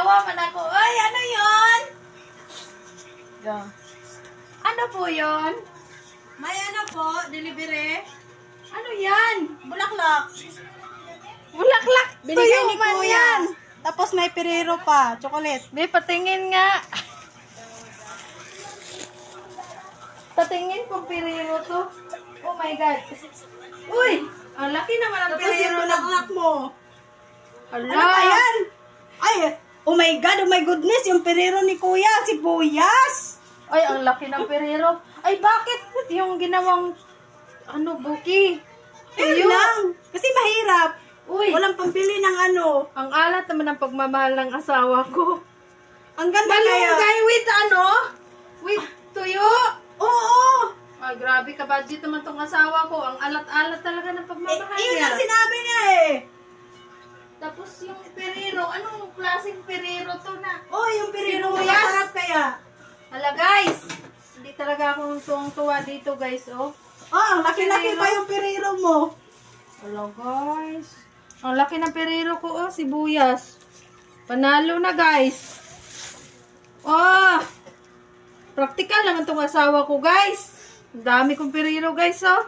Natawa man ako. Ay, ano yon? Yeah. Ano po yon? May ano po, delivery. Ano yan? Bulaklak. Bulaklak. Binigay Tuyo ni man Kuya. yan. Tapos may perero pa, chocolate. Di, patingin nga. Patingin kung piriro to. Oh my God. Uy! Ang laki naman ang Tapos yung piriro na. bulaklak mo. Hala. Ano ba yan? Ay, oh my God, oh my goodness, yung perero ni Kuya, si Buyas. Ay, ang laki ng piriro. Ay, bakit yung ginawang buki? Ayun lang. Kasi mahirap. Uy, Walang pambili ng ano. ang alat naman ng pagmamahal ng asawa ko. Ang ganda kaya. Malunggay with with tuyo. Oo. Ay, grabe ka, budget naman tong asawa ko. Ang alat-alat talaga ng pagmamahal Yun niya. ang sinabi niya eh. Tapos yung perero, anong klaseng perero to na? Oh, yung perero mo Sibuyas. masarap kaya. Hala guys, hindi talaga ako tuwang-tuwa dito guys, oh. Oh, ang laki-laki pa yung perero mo. Hala guys, ang laki ng perero ko, oh, sibuyas. Panalo na guys. Oh, practical naman tong asawa ko guys. Ang dami kong perero guys, oh.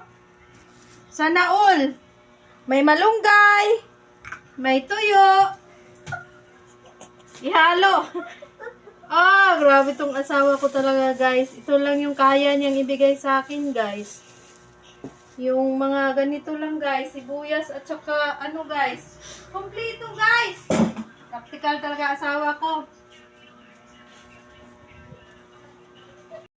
Sana all. May malunggay. May tuyo. Ihalo. Ah, grabe tong asawa ko talaga, guys. Ito lang yung kaya niyang ibigay sa akin, guys. Yung mga ganito lang, guys. Sibuyas at saka, guys. Kompleto, guys. Practical talaga asawa ko.